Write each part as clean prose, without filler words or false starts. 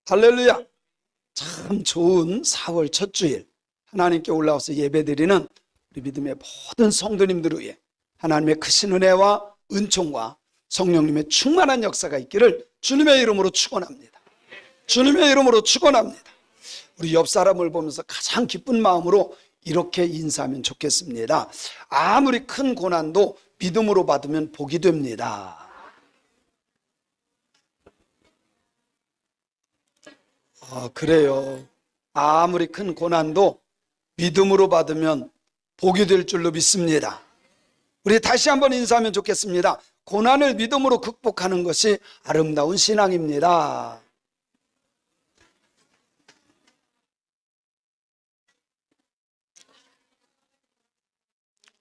할렐루야. 참 좋은 4월 첫 주일 하나님께 올라와서 예배드리는 우리 믿음의 모든 성도님들을 위해 하나님의 크신 은혜와 은총과 성령님의 충만한 역사가 있기를 주님의 이름으로 축원합니다. 주님의 이름으로 축원합니다. 우리 옆 사람을 보면서 가장 기쁜 마음으로 이렇게 인사하면 좋겠습니다. 아무리 큰 고난도 믿음으로 받으면 복이 됩니다. 그래요. 아무리 큰 고난도 믿음으로 받으면 복이 될 줄로 믿습니다. 우리 다시 한번 인사하면 좋겠습니다. 고난을 믿음으로 극복하는 것이 아름다운 신앙입니다.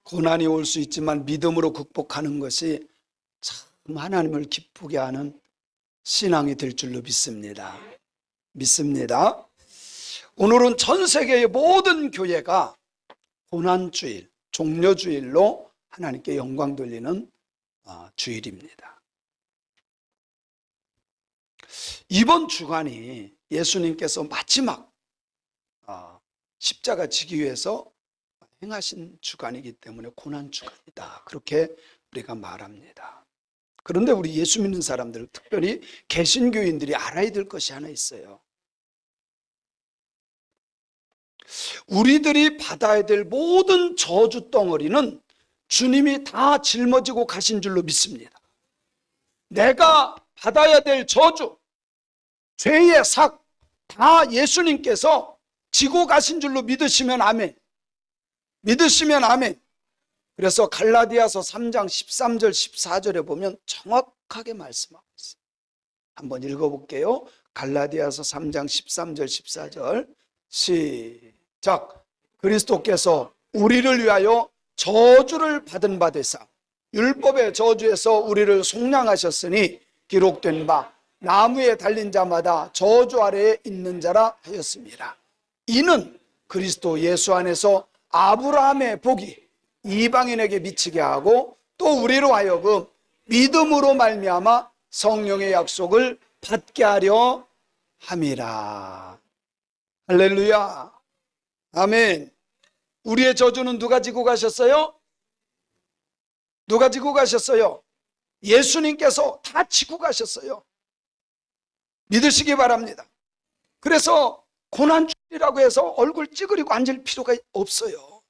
고난이 올 수 있지만 믿음으로 극복하는 것이 참 하나님을 기쁘게 하는 신앙이 될 줄로 믿습니다. 오늘은 전 세계의 모든 교회가 고난주일, 종려주일로 하나님께 영광 돌리는 주일입니다. 이번 주간이 예수님께서 마지막 십자가 지기 위해서 행하신 주간이기 때문에 고난주간이다, 그렇게 우리가 말합니다. 그런데 우리 예수 믿는 사람들, 특별히 개신교인들이 알아야 될 것이 하나 있어요. 우리들이 받아야 될 모든 저주 덩어리는 주님이 다 짊어지고 가신 줄로 믿습니다. 내가 받아야 될 저주, 죄의 삭 다 예수님께서 지고 가신 줄로 믿으시면 아멘. 믿으시면 아멘. 그래서 갈라디아서 3장 13절 14절에 보면 정확하게 말씀하고 있어요. 한번 읽어볼게요. 갈라디아서 3장 13절 14절 시작. 그리스도께서 우리를 위하여 저주를 받은 바 되사 율법의 저주에서 우리를 속량하셨으니 기록된 바 나무에 달린 자마다 저주 아래에 있는 자라 하였습니다. 이는 그리스도 예수 안에서 아브라함의 복이 이방인에게 미치게 하고 또 우리로 하여금 믿음으로 말미암아 성령의 약속을 받게 하려 함이라. 할렐루야. 아멘. 우리의 저주는 누가 지고 가셨어요? 누가 지고 가셨어요? 예수님께서 다 지고 가셨어요. 믿으시기 바랍니다. 그래서 고난주일이라고 해서 얼굴 찌그리고 앉을 필요가 없어요.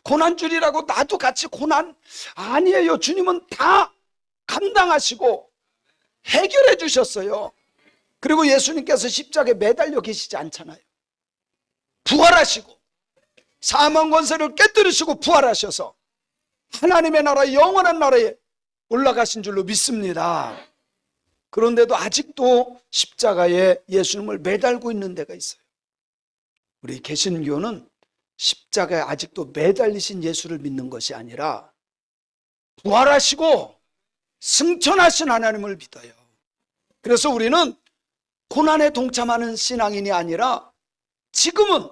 고난주일이라고 나도 같이 고난 아니에요. 주님은 다 감당하시고 해결해 주셨어요. 그리고 예수님께서 십자가에 매달려 계시지 않잖아요. 부활하시고 사망 권세를 깨뜨리시고 부활하셔서 하나님의 나라, 영원한 나라에 올라가신 줄로 믿습니다. 그런데도 아직도 십자가에 예수님을 매달고 있는 데가 있어요. 우리 개신교는 십자가에 아직도 매달리신 예수를 믿는 것이 아니라 부활하시고 승천하신 하나님을 믿어요. 그래서 우리는 고난에 동참하는 신앙인이 아니라 지금은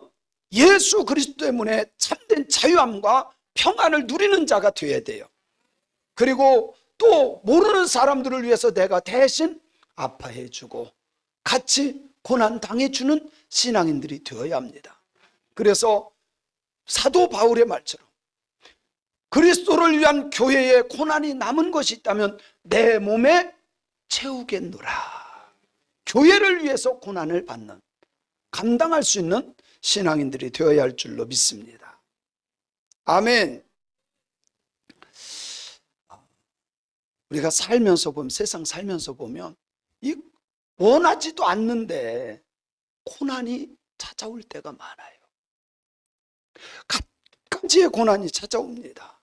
예수 그리스도 때문에 참된 자유함과 평안을 누리는 자가 되어야 돼요. 그리고 또 모르는 사람들을 위해서 내가 대신 아파해주고 같이 고난 당해주는 신앙인들이 되어야 합니다. 그래서 사도 바울의 말처럼 그리스도를 위한 교회에 고난이 남은 것이 있다면 내 몸에 채우겠노라. 교회를 위해서 고난을 받는, 감당할 수 있는 신앙인들이 되어야 할 줄로 믿습니다. 아멘. 우리가 살면서 보면, 세상 살면서 보면 이 원하지도 않는데 고난이 찾아올 때가 많아요. 갖가지의 고난이 찾아옵니다.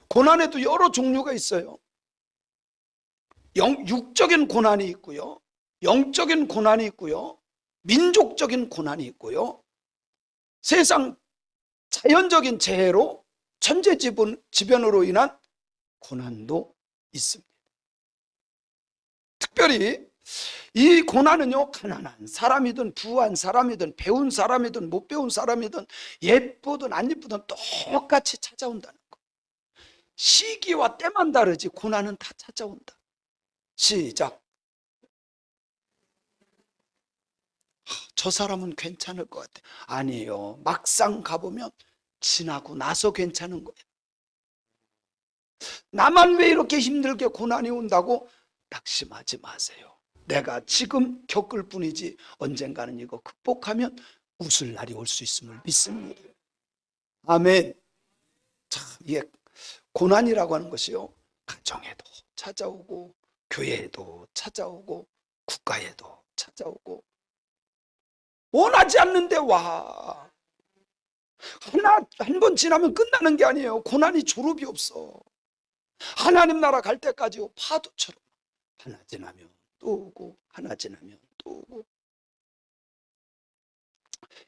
고난에도 여러 종류가 있어요. 육적인 고난이 있고요, 영적인 고난이 있고요, 민족적인 고난이 있고요, 세상 자연적인 재해로 천재지변으로 인한 고난도 있습니다. 특별히 이 고난은요, 가난한 사람이든 부한 사람이든 배운 사람이든 못 배운 사람이든 예쁘든 안 예쁘든 똑같이 찾아온다는 거. 시기와 때만 다르지 고난은 다 찾아온다. 시작. 저 사람은 괜찮을 것 같아. 아니에요. 막상 가보면 지나고 나서 괜찮은 거예요. 나만 왜 이렇게 힘들게 고난이 온다고 낙심하지 마세요. 내가 지금 겪을 뿐이지 언젠가는 이거 극복하면 웃을 날이 올 수 있음을 믿습니다. 아멘. 참, 이게 고난이라고 하는 것이요, 가정에도 찾아오고 교회에도 찾아오고 국가에도 찾아오고, 원하지 않는데 와. 한 번 지나면 끝나는 게 아니에요. 고난이 졸업이 없어. 하나님 나라 갈 때까지 파도처럼 하나 지나면 또 오고 하나 지나면 또 오고.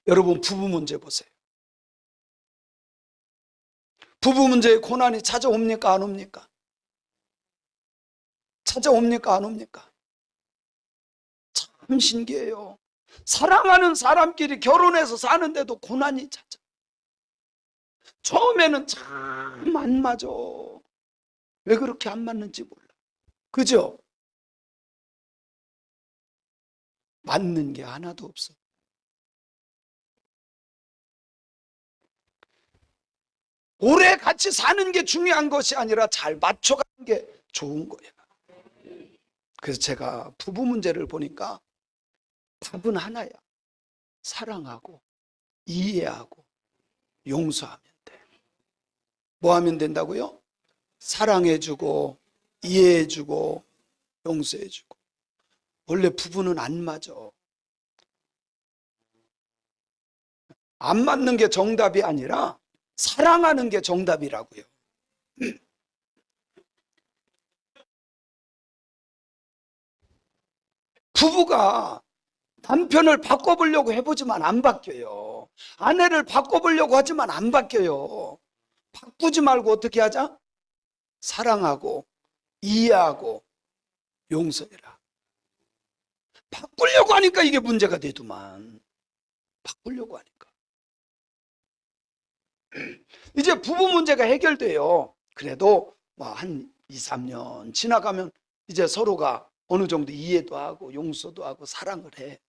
여러분, 부부 문제 보세요. 부부 문제에 고난이 찾아옵니까 안 옵니까? 찾아옵니까 안 옵니까? 참 신기해요. 사랑하는 사람끼리 결혼해서 사는데도 고난이 찾아. 처음에는 참 안 맞아. 왜 그렇게 안 맞는지 몰라. 그죠? 맞는 게 하나도 없어. 오래 같이 사는 게 중요한 것이 아니라 잘 맞춰가는 게 좋은 거예요. 그래서 제가 부부 문제를 보니까 답은 하나야. 사랑하고 이해하고 용서하면 돼. 뭐 하면 된다고요? 사랑해주고 이해해주고 용서해주고. 원래 부부는 안 맞아. 안 맞는 게 정답이 아니라 사랑하는 게 정답이라고요. 부부가 남편을 바꿔보려고 해보지만 안 바뀌어요. 아내를 바꿔보려고 하지만 안 바뀌어요. 바꾸지 말고 어떻게 하자? 사랑하고 이해하고 용서해라. 바꾸려고 하니까 이게 문제가 되더만. 바꾸려고 하니까. 이제 부부 문제가 해결돼요. 그래도 뭐 한 2, 3년 지나가면 이제 서로가 어느 정도 이해도 하고 용서도 하고 사랑을 해.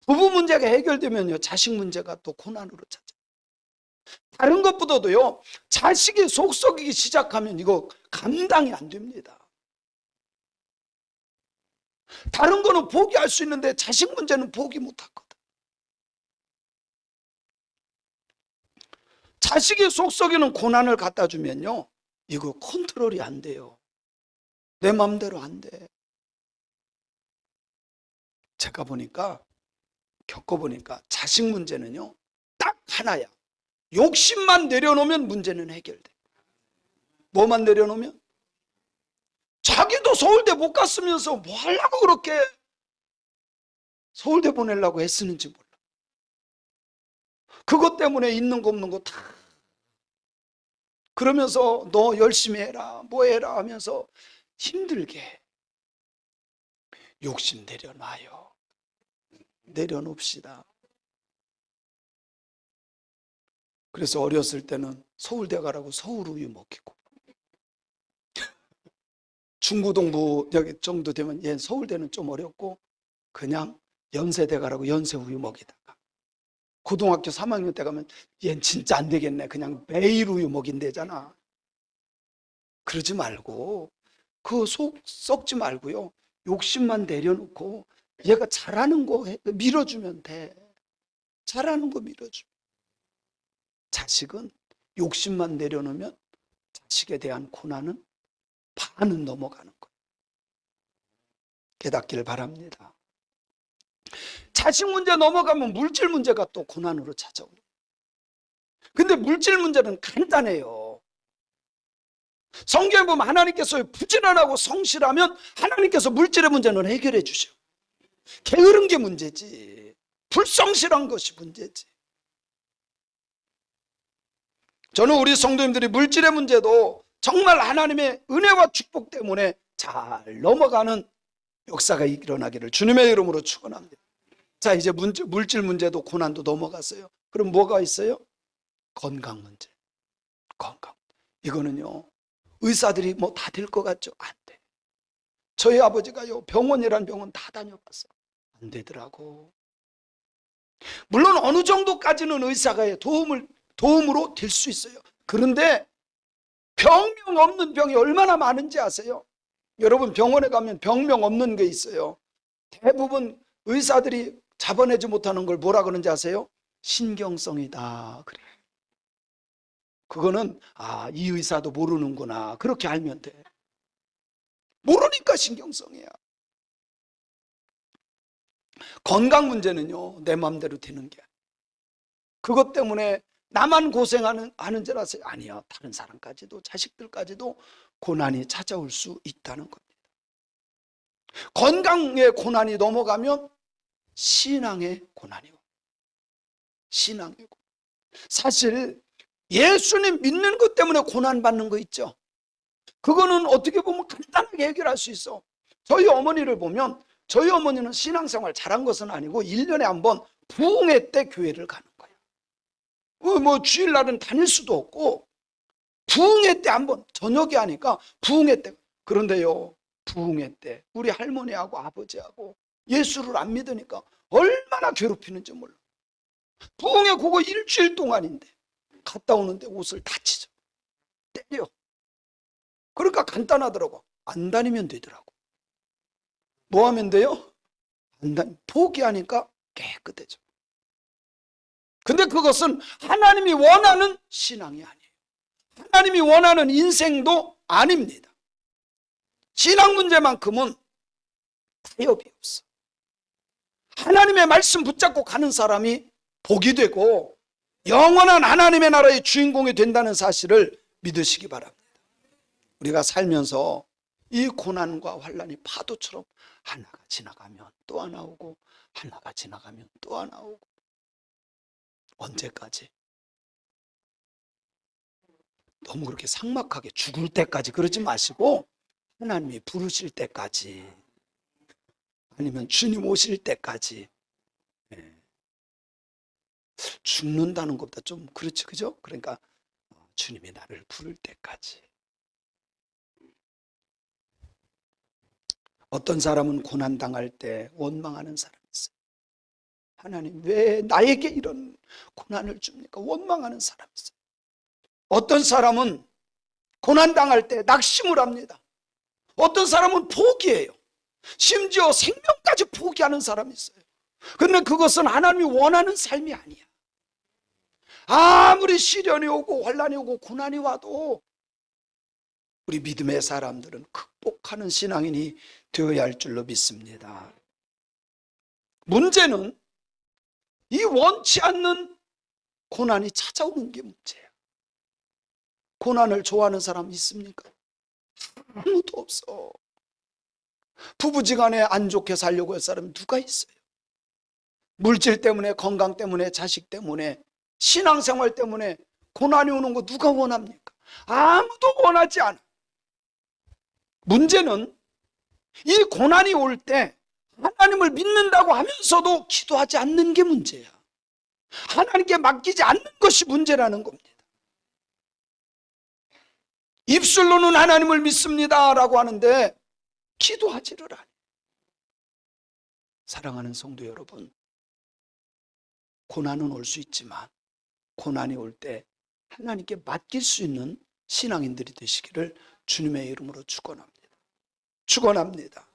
부부 문제가 해결되면요, 자식 문제가 또 고난으로 찾아. 다른 것보다도요, 자식이 속 썩이기 시작하면 이거 감당이 안 됩니다. 다른 거는 포기할 수 있는데 자식 문제는 포기 못 하거든. 자식이 속 썩이는 고난을 갖다 주면요, 이거 컨트롤이 안 돼요. 내 마음대로 안 돼. 제가 보니까, 겪어보니까 자식 문제는요, 딱 하나야. 욕심만 내려놓으면 문제는 해결돼. 뭐만 내려놓으면? 자기도 서울대 못 갔으면서 뭐 하려고 그렇게 서울대 보내려고 애쓰는지 몰라. 그것 때문에 있는 거 없는 거 다 그러면서 너 열심히 해라 뭐 해라 하면서 힘들게 해. 욕심 내려놔요. 내려놓읍시다. 그래서 어렸을 때는 서울대 가라고 서울우유 먹이고, 중고등부 여기 정도 되면 얘 서울대는 좀 어렵고 그냥 연세대 가라고 연세우유 먹이다가, 고등학교 3학년 때 가면 얘는 진짜 안 되겠네 그냥 매일 우유 먹인대잖아. 그러지 말고 그 속 썩지 말고요, 욕심만 내려놓고 얘가 잘하는 거 밀어주면 돼. 잘하는 거 밀어주면. 자식은 욕심만 내려놓으면 자식에 대한 고난은 반은 넘어가는 거예요. 깨닫기를 바랍니다. 자식 문제 넘어가면 물질 문제가 또 고난으로 찾아오는. 근데 물질 문제는 간단해요. 성경에 보면 하나님께서 부지런하고 성실하면 하나님께서 물질의 문제는 해결해 주셔. 게으른 게 문제지, 불성실한 것이 문제지. 저는 우리 성도님들이 물질의 문제도 정말 하나님의 은혜와 축복 때문에 잘 넘어가는 역사가 일어나기를 주님의 이름으로 축원합니다. 자, 이제 물질 문제도 고난도 넘어갔어요. 그럼 뭐가 있어요? 건강 문제. 건강. 이거는요, 의사들이 뭐 다 될 것 같죠? 안 돼. 저희 아버지가요, 병원이란 병원 다 다녀봤어요. 안 되더라고. 물론 어느 정도까지는 의사가 도움으로 될 수 있어요. 그런데 병명 없는 병이 얼마나 많은지 아세요? 여러분 병원에 가면 병명 없는 게 있어요. 대부분 의사들이 잡아내지 못하는 걸 뭐라 그러는지 아세요? 신경성이다 그래. 그거는 이 의사도 모르는구나 그렇게 알면 돼. 모르니까 신경성이야. 건강 문제는요 내 마음대로 되는 게 그것 때문에 나만 하는 줄 아세요? 아니요, 다른 사람까지도 자식들까지도 고난이 찾아올 수 있다는 겁니다. 건강의 고난이 넘어가면 신앙의 고난이 옵니다. 신앙의 고난. 사실 예수님 믿는 것 때문에 고난받는 거 있죠. 그거는 어떻게 보면 간단하게 해결할 수 있어. 저희 어머니를 보면 저희 어머니는 신앙생활 잘한 것은 아니고 1년에 한 번 부흥회 때 교회를 가는 거예요. 뭐 주일날은 다닐 수도 없고 부흥회 때 한 번 저녁에 하니까 부흥회 때. 그런데요 부흥회 때 우리 할머니하고 아버지하고 예수를 안 믿으니까 얼마나 괴롭히는지 몰라. 부흥회 그거 일주일 동안인데 갔다 오는데 옷을 다 찢어 때려. 그러니까 간단하더라고. 안 다니면 되더라고. 뭐 하면 돼요? 포기하니까 깨끗해져. 근데 그것은 하나님이 원하는 신앙이 아니에요. 하나님이 원하는 인생도 아닙니다. 신앙 문제만큼은 타협이 없어. 하나님의 말씀 붙잡고 가는 사람이 복이 되고 영원한 하나님의 나라의 주인공이 된다는 사실을 믿으시기 바랍니다. 우리가 살면서 이 고난과 환난이 파도처럼 하나가 지나가면 또 하나 오고 하나가 지나가면 또 하나 오고 언제까지? 너무 그렇게 삭막하게 죽을 때까지 그러지 마시고 하나님이 부르실 때까지 아니면 주님 오실 때까지. 죽는다는 것보다 좀 그렇지 그죠? 그러니까 주님이 나를 부를 때까지. 어떤 사람은 고난당할 때 원망하는 사람이 있어요. 하나님 왜 나에게 이런 고난을 줍니까? 원망하는 사람이 있어요. 어떤 사람은 고난당할 때 낙심을 합니다. 어떤 사람은 포기해요. 심지어 생명까지 포기하는 사람이 있어요. 그런데 그것은 하나님이 원하는 삶이 아니야. 아무리 시련이 오고 환난이 오고 고난이 와도 우리 믿음의 사람들은 극복하는 신앙인이 되어야 할 줄로 믿습니다. 문제는 이 원치 않는 고난이 찾아오는 게 문제야. 고난을 좋아하는 사람 있습니까? 아무도 없어. 부부지간에 안 좋게 살려고 할 사람이 누가 있어요? 물질 때문에, 건강 때문에, 자식 때문에, 신앙생활 때문에 고난이 오는 거 누가 원합니까? 아무도 원하지 않아. 문제는 이 고난이 올 때 하나님을 믿는다고 하면서도 기도하지 않는 게 문제야. 하나님께 맡기지 않는 것이 문제라는 겁니다. 입술로는 하나님을 믿습니다라고 하는데 기도하지를 않아요. 사랑하는 성도 여러분, 고난은 올 수 있지만 고난이 올 때 하나님께 맡길 수 있는 신앙인들이 되시기를 주님의 이름으로 축원합니다. 축원합니다.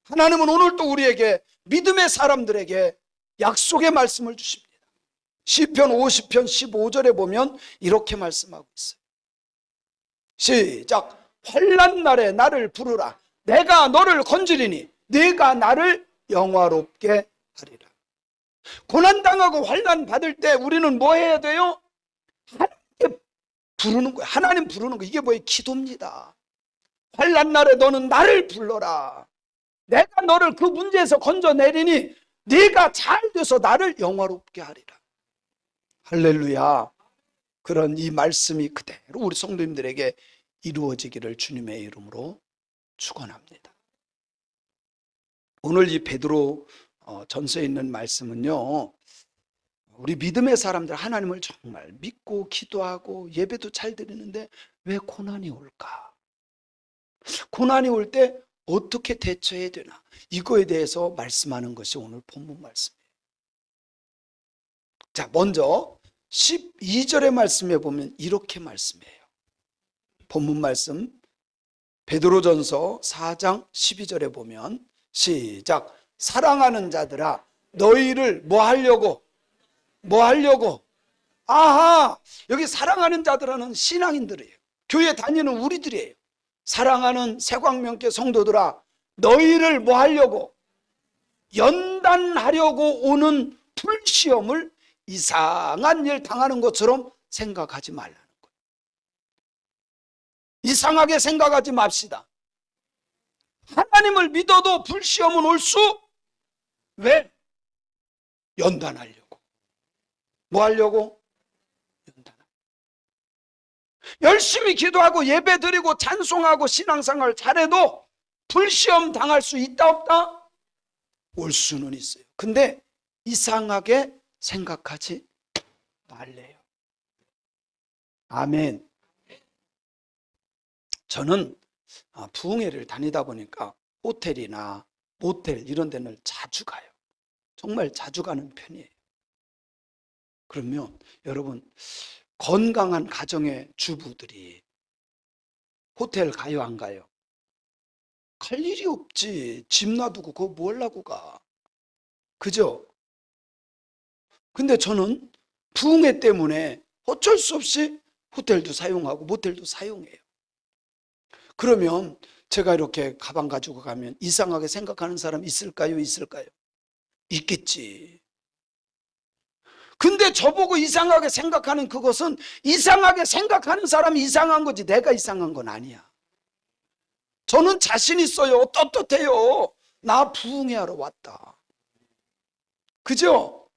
하나님은 오늘 또 우리에게 믿음의 사람들에게 약속의 말씀을 주십니다. 시편 50편 15절에 보면 이렇게 말씀하고 있어요. 시작. 환난 날에 나를 부르라. 내가 너를 건지리니 네가 나를 영화롭게 하리라. 고난당하고 환난 받을 때 우리는 뭐 해야 돼요? 하나님께 부르는 거예요. 하나님 부르는 거. 이게 뭐예요? 기도입니다. 환난 날에 너는 나를 불러라. 내가 너를 그 문제에서 건져내리니 네가 잘 돼서 나를 영화롭게 하리라. 할렐루야. 그런 이 말씀이 그대로 우리 성도님들에게 이루어지기를 주님의 이름으로 축원합니다. 오늘 이 베드로 전서에 있는 말씀은요, 우리 믿음의 사람들 하나님을 정말 믿고 기도하고 예배도 잘 드리는데 왜 고난이 올까? 고난이 올 때 어떻게 대처해야 되나? 이거에 대해서 말씀하는 것이 오늘 본문 말씀이에요. 자, 먼저 12절의 말씀에 보면 이렇게 말씀해요. 본문 말씀 베드로전서 4장 12절에 보면 시작. 사랑하는 자들아 너희를 뭐 하려고? 아하, 여기 사랑하는 자들은 신앙인들이에요. 교회 다니는 우리들이에요. 사랑하는 새광명교 성도들아 너희를 뭐 하려고? 연단하려고 오는 불시험을 이상한 일 당하는 것처럼 생각하지 말라는 거예요. 이상하게 생각하지 맙시다. 하나님을 믿어도 불시험은 올 수? 왜? 연단하려고. 뭐 하려고? 연단하려고. 열심히 기도하고 예배 드리고 찬송하고 신앙생활 잘해도 불시험 당할 수 있다 없다? 올 수는 있어요. 근데 이상하게 생각하지 말래요. 아멘. 저는 부흥회를 다니다 보니까 호텔이나 모텔 이런 데는 자주 가요. 정말 자주 가는 편이에요. 그러면 여러분 건강한 가정의 주부들이 호텔 가요 안 가요? 갈 일이 없지. 집 놔두고 그거 뭘 하고 가. 그죠? 근데 저는 부흥회 때문에 어쩔 수 없이 호텔도 사용하고 모텔도 사용해요. 그러면 제가 이렇게 가방 가지고 가면 이상하게 생각하는 사람 있을까요? 있겠지. 근데 저보고 이상하게 생각하는 그것은 이상하게 생각하는 사람이 이상한 거지 내가 이상한 건 아니야. 저는 자신 있어요. 떳떳해요. 나 부흥회하러 왔다. 그죠?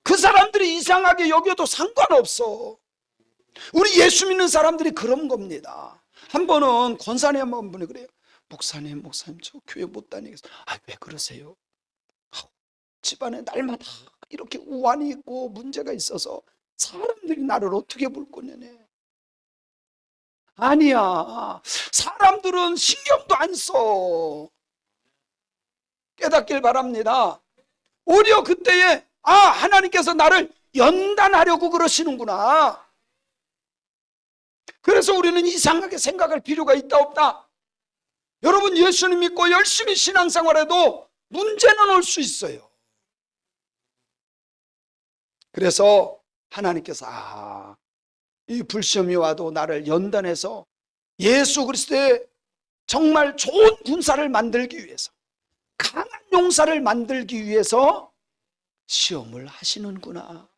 그 사람들이 이상하게 여겨도 상관없어. 우리 예수 믿는 사람들이 그런 겁니다. 한 번은 권사님 한 분이 그래요. 목사님 저 교회 못 다니겠어요. 왜 그러세요? 집안에 날마다 이렇게 우환이 있고 문제가 있어서 사람들이 나를 어떻게 볼 거냐네. 아니야. 사람들은 신경도 안 써. 깨닫길 바랍니다. 오히려 그때에 하나님께서 나를 연단하려고 그러시는구나. 그래서 우리는 이상하게 생각할 필요가 있다 없다? 여러분 예수님 믿고 열심히 신앙생활해도 문제는 올 수 있어요. 그래서 하나님께서 이 불시험이 와도 나를 연단해서 예수 그리스도의 정말 좋은 군사를 만들기 위해서 강한 용사를 만들기 위해서 시험을 하시는구나.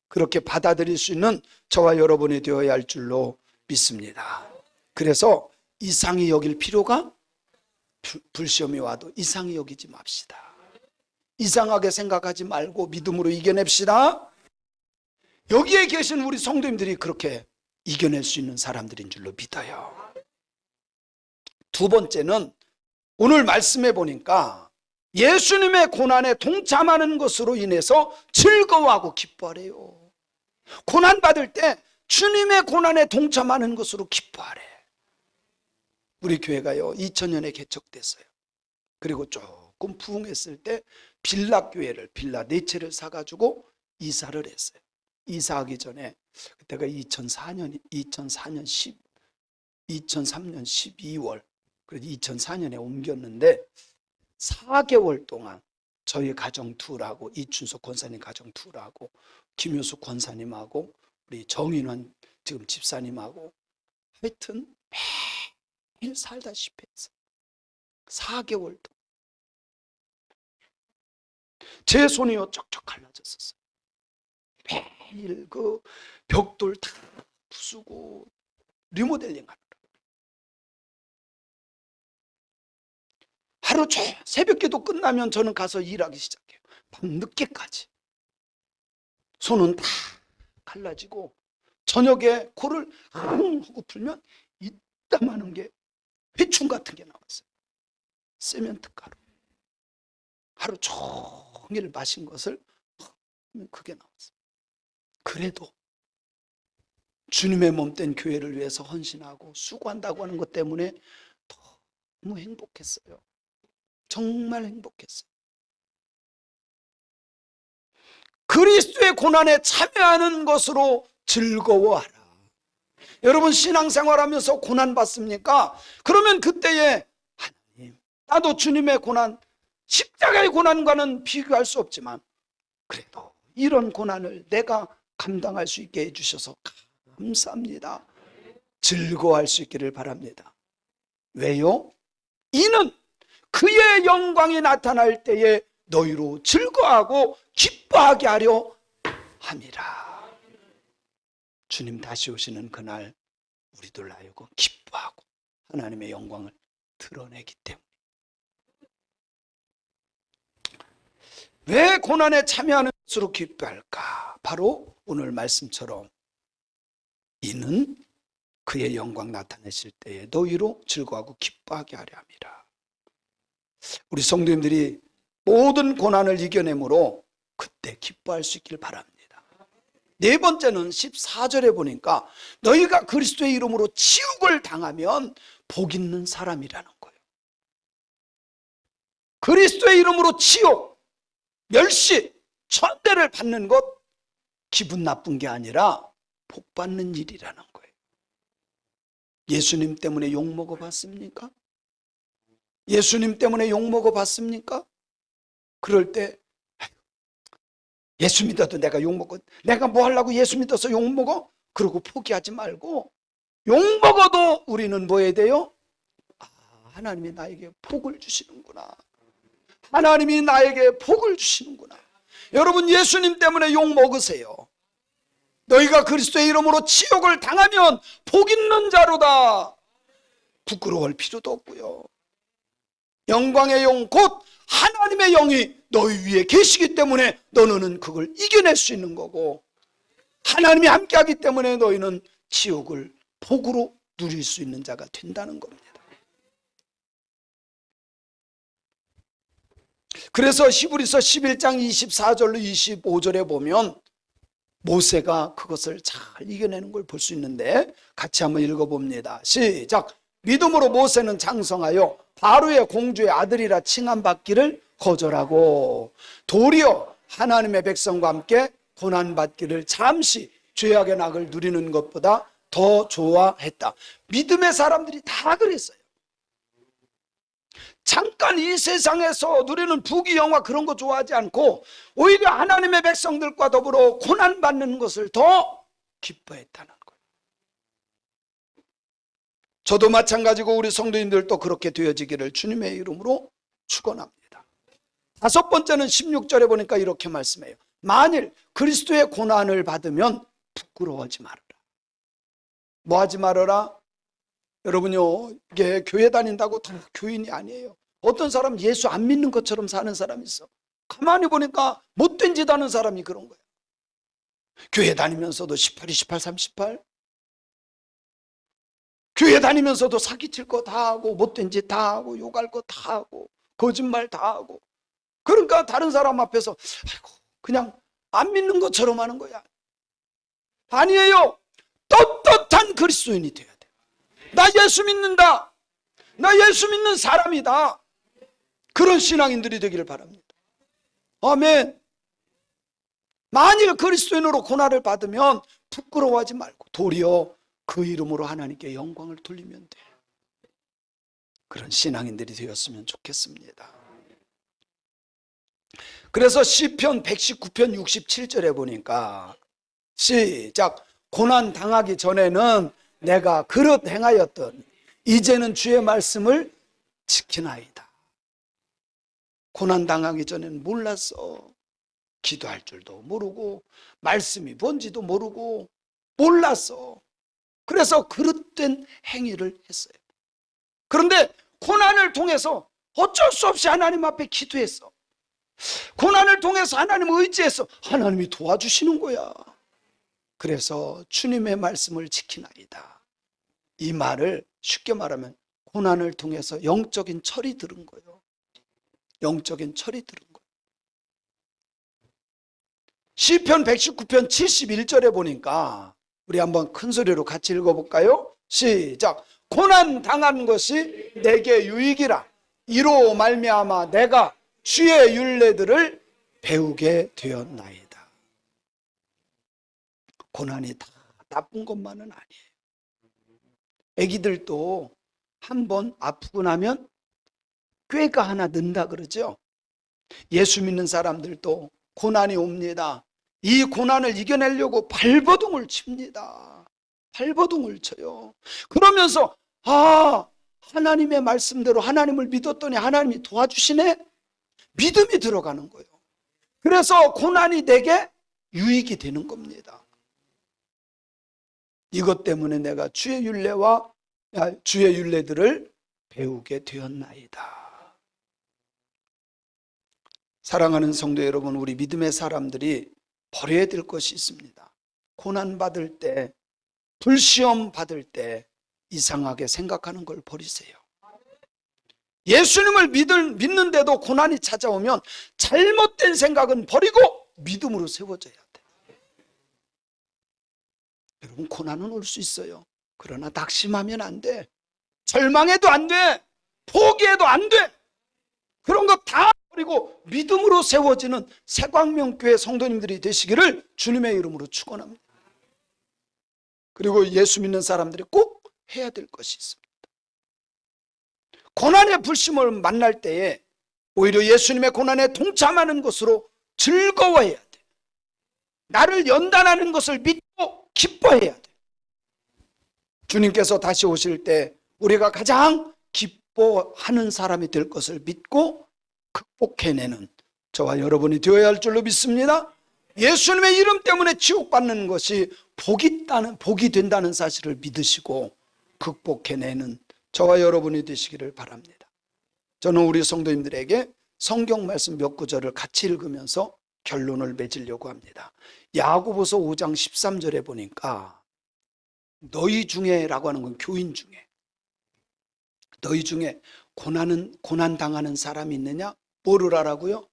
그렇게 받아들일 수 있는 저와 여러분이 되어야 할 줄로 믿습니다. 그래서 이상히 여길 필요가 불시험이 와도 이상히 여기지 맙시다. 이상하게 생각하지 말고 믿음으로 이겨냅시다. 여기에 계신 우리 성도님들이 그렇게 이겨낼 수 있는 사람들인 줄로 믿어요. 두 번째는 오늘 말씀해 보니까 예수님의 고난에 동참하는 것으로 인해서 즐거워하고 기뻐하래요. 고난받을 때 주님의 고난에 동참하는 것으로 기뻐하래. 우리 교회가요 2000년에 개척됐어요. 그리고 조금 부흥했을 때 빌라 4채를 사가지고 이사를 했어요. 이사하기 전에 그때가 2003년 12월 그래서 2004년에 옮겼는데 4개월 동안 저희 가정 둘하고 이춘석 권사님 가정 둘하고 김효숙 권사님하고 우리 정인환 지금 집사님하고 하여튼 매일 살다시피 했어요. 4개월 동안 제 손이요 쩍쩍 갈라졌었어요. 매일 그 벽돌 다 부수고 리모델링 하느라 하루 새벽기도 끝나면 저는 가서 일하기 시작해요. 밤 늦게까지. 손은 다 갈라지고 저녁에 코를 하고 풀면 이따만한 게 회충 같은 게 나왔어요. 세멘트 가루. 하루 종일 마신 것을 그게 나왔어요. 그래도 주님의 몸된 교회를 위해서 헌신하고 수고한다고 하는 것 때문에 너무 행복했어요. 정말 행복했어요. 그리스도의 고난에 참여하는 것으로 즐거워하라. 여러분 신앙생활하면서 고난 받습니까? 그러면 그때에 하나님, 나도 주님의 고난, 십자가의 고난과는 비교할 수 없지만 그래도 이런 고난을 내가 감당할 수 있게 해주셔서 감사합니다. 즐거워할 수 있기를 바랍니다. 왜요? 이는 그의 영광이 나타날 때에 너희로 즐거워하고 기뻐하게 하려 함이라. 주님 다시 오시는 그날 우리들 하여금 기뻐하고 하나님의 영광을 드러내기 때문에. 왜 고난에 참여하는 것으로 기뻐할까? 바로 오늘 말씀처럼 이는 그의 영광 나타내실 때에 너희로 즐거워하고 기뻐하게 하려 함이라. 우리 성도님들이 모든 고난을 이겨내므로 그때 기뻐할 수 있길 바랍니다. 네 번째는 14절에 보니까 너희가 그리스도의 이름으로 치욕을 당하면 복 있는 사람이라는 거예요. 그리스도의 이름으로 치욕, 멸시, 천대를 받는 것 기분 나쁜 게 아니라 복 받는 일이라는 거예요. 예수님 때문에 욕 먹어봤습니까? 예수님 때문에 욕 먹어봤습니까? 그럴 때 예수 믿어도 내가 욕먹어, 내가 뭐 하려고 예수 믿어서 욕먹어? 그러고 포기하지 말고 욕먹어도 우리는 뭐 해야 돼요? 하나님이 나에게 복을 주시는구나. 하나님이 나에게 복을 주시는구나. 여러분 예수님 때문에 욕먹으세요. 너희가 그리스도의 이름으로 치욕을 당하면 복 있는 자로다. 부끄러워할 필요도 없고요. 영광의 영 곧 하나님의 영이 너희 위에 계시기 때문에 너는 그걸 이겨낼 수 있는 거고, 하나님이 함께하기 때문에 너희는 지옥을 복으로 누릴 수 있는 자가 된다는 겁니다. 그래서 히브리서 11장 24절로 25절에 보면 모세가 그것을 잘 이겨내는 걸 볼 수 있는데 같이 한번 읽어봅니다. 시작. 믿음으로 모세는 장성하여 바로의 공주의 아들이라 칭함받기를 거절하고 도리어 하나님의 백성과 함께 고난받기를 잠시 죄악의 낙을 누리는 것보다 더 좋아했다. 믿음의 사람들이 다 그랬어요. 잠깐 이 세상에서 누리는 부귀영화 그런 거 좋아하지 않고 오히려 하나님의 백성들과 더불어 고난받는 것을 더 기뻐했다는 거예요. 저도 마찬가지고 우리 성도님들도 그렇게 되어지기를 주님의 이름으로 축원합니다. 다섯 번째는 16절에 보니까 이렇게 말씀해요. 만일 그리스도의 고난을 받으면 부끄러워하지 말아라. 뭐 하지 말아라? 여러분요, 이게 교회 다닌다고 다 교인이 아니에요. 어떤 사람 예수 안 믿는 것처럼 사는 사람이 있어. 가만히 보니까 못된 짓 하는 사람이 그런 거예요. 교회 다니면서도 18, 28, 38. 교회 다니면서도 사기칠 거 다 하고 못된 짓 다 하고 욕할 거 다 하고 거짓말 다 하고. 그러니까 다른 사람 앞에서 아이고 그냥 안 믿는 것처럼 하는 거야. 아니에요. 떳떳한 그리스도인이 돼야 돼. 나 예수 믿는다. 나 예수 믿는 사람이다. 그런 신앙인들이 되기를 바랍니다. 아멘. 만일 그리스도인으로 고난을 받으면 부끄러워하지 말고 도리어 그 이름으로 하나님께 영광을 돌리면 돼. 그런 신앙인들이 되었으면 좋겠습니다. 그래서 시편 119편 67절에 보니까 시작. 고난 당하기 전에는 내가 그릇 행하였던 이제는 주의 말씀을 지키나이다. 고난 당하기 전에는 몰랐어. 기도할 줄도 모르고 말씀이 뭔지도 모르고 몰랐어. 그래서 그릇된 행위를 했어요. 그런데 고난을 통해서 어쩔 수 없이 하나님 앞에 기도했어. 고난을 통해서 하나님 의지해서 하나님이 도와주시는 거야. 그래서 주님의 말씀을 지키나이다. 이 말을 쉽게 말하면 고난을 통해서 영적인 철이 들은 거예요. 영적인 철이 들은 거예요. 시편 119편 71절에 보니까 우리 한번 큰 소리로 같이 읽어볼까요? 시작. 고난 당한 것이 내게 유익이라. 이로 말미암아 내가 주의 율례들을 배우게 되었나이다. 고난이 다 나쁜 것만은 아니에요. 아기들도 한번 아프고 나면 꾀가 하나 는다 그러죠. 예수 믿는 사람들도 고난이 옵니다. 이 고난을 이겨내려고 발버둥을 칩니다. 발버둥을 쳐요. 그러면서 하나님의 말씀대로 하나님을 믿었더니 하나님이 도와주시네? 믿음이 들어가는 거예요. 그래서 고난이 내게 유익이 되는 겁니다. 이것 때문에 내가 주의 율례들을 배우게 되었나이다. 사랑하는 성도 여러분, 우리 믿음의 사람들이 버려야 될 것이 있습니다. 고난 받을 때, 불시험 받을 때 이상하게 생각하는 걸 버리세요. 예수님을 믿는데도 고난이 찾아오면 잘못된 생각은 버리고 믿음으로 세워져야 돼. 여러분, 고난은 올 수 있어요. 그러나 낙심하면 안 돼. 절망해도 안 돼. 포기해도 안 돼. 그런 거 다 버리고 믿음으로 세워지는 새광명교회 성도님들이 되시기를 주님의 이름으로 축원합니다. 그리고 예수 믿는 사람들이 꼭 해야 될 것이 있습니다. 고난의 불심을 만날 때에 오히려 예수님의 고난에 동참하는 것으로 즐거워해야 돼. 나를 연단하는 것을 믿고 기뻐해야 돼. 주님께서 다시 오실 때 우리가 가장 기뻐하는 사람이 될 것을 믿고 극복해내는 저와 여러분이 되어야 할 줄로 믿습니다. 예수님의 이름 때문에 지옥받는 것이 복이 된다는 사실을 믿으시고 극복해내는 저와 여러분이 되시기를 바랍니다. 저는 우리 성도님들에게 성경 말씀 몇 구절을 같이 읽으면서 결론을 맺으려고 합니다. 야고보서 5장 13절에 보니까 너희 중에 라고 하는 건 교인 중에, 너희 중에 고난 당하는 사람이 있느냐? 뭐를 하라고요?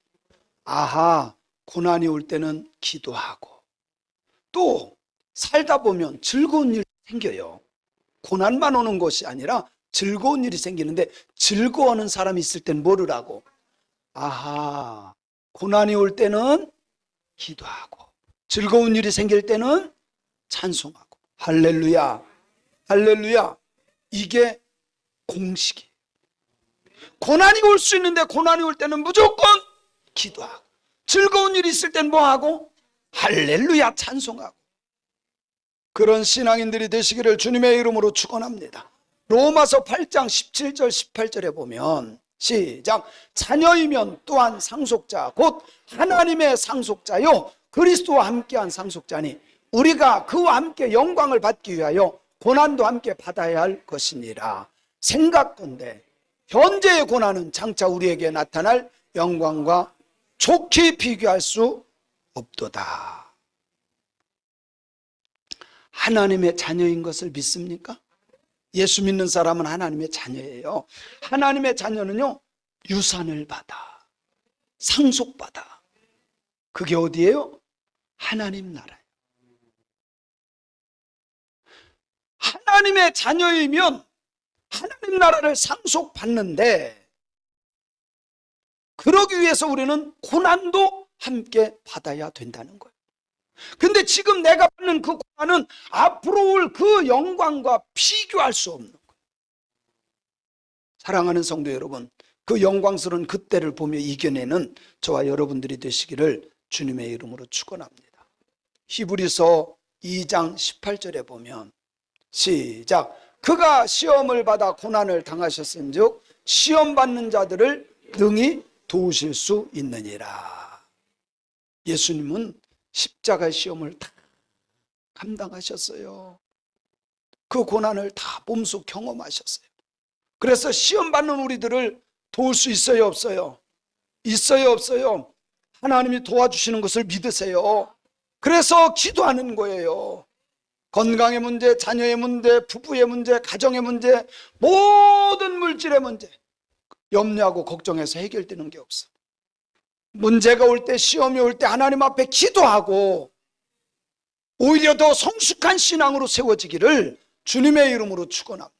고난이 올 때는 기도하고, 또 살다 보면 즐거운 일이 생겨요. 고난만 오는 것이 아니라 즐거운 일이 생기는데, 즐거워하는 사람이 있을 땐 뭐를 하고? 고난이 올 때는 기도하고, 즐거운 일이 생길 때는 찬송하고. 할렐루야, 할렐루야. 이게 공식이에요. 고난이 올 수 있는데 고난이 올 때는 무조건 기도하고, 즐거운 일이 있을 땐 뭐하고? 할렐루야 찬송하고. 그런 신앙인들이 되시기를 주님의 이름으로 축원합니다. 로마서 8장 17절 18절에 보면 시작. 자녀이면 또한 상속자 곧 하나님의 상속자요 그리스도와 함께한 상속자니 우리가 그와 함께 영광을 받기 위하여 고난도 함께 받아야 할 것이니라. 생각건대 현재의 고난은 장차 우리에게 나타날 영광과 좋게 비교할 수 없도다. 하나님의 자녀인 것을 믿습니까? 예수 믿는 사람은 하나님의 자녀예요. 하나님의 자녀는요, 유산을 받아, 상속받아. 그게 어디예요? 하나님 나라예요. 하나님의 자녀이면 하나님 나라를 상속받는데, 그러기 위해서 우리는 고난도 함께 받아야 된다는 거예요. 근데 지금 내가 받는 그 고난은 앞으로 올 그 영광과 비교할 수 없는 거예요. 사랑하는 성도 여러분, 그 영광스러운 그때를 보며 이겨내는 저와 여러분들이 되시기를 주님의 이름으로 축원합니다. 히브리서 2장 18절에 보면 시작. 그가 시험을 받아 고난을 당하셨은즉 시험 받는 자들을 능히 도우실 수 있느니라. 예수님은 십자가의 시험을 다 감당하셨어요. 그 고난을 다 몸소 경험하셨어요. 그래서 시험 받는 우리들을 도울 수 있어요, 없어요? 있어요, 없어요? 하나님이 도와주시는 것을 믿으세요. 그래서 기도하는 거예요. 건강의 문제, 자녀의 문제, 부부의 문제, 가정의 문제, 모든 물질의 문제 염려하고 걱정해서 해결되는 게 없어. 문제가 올 때, 시험이 올 때 하나님 앞에 기도하고 오히려 더 성숙한 신앙으로 세워지기를 주님의 이름으로 축원합니다.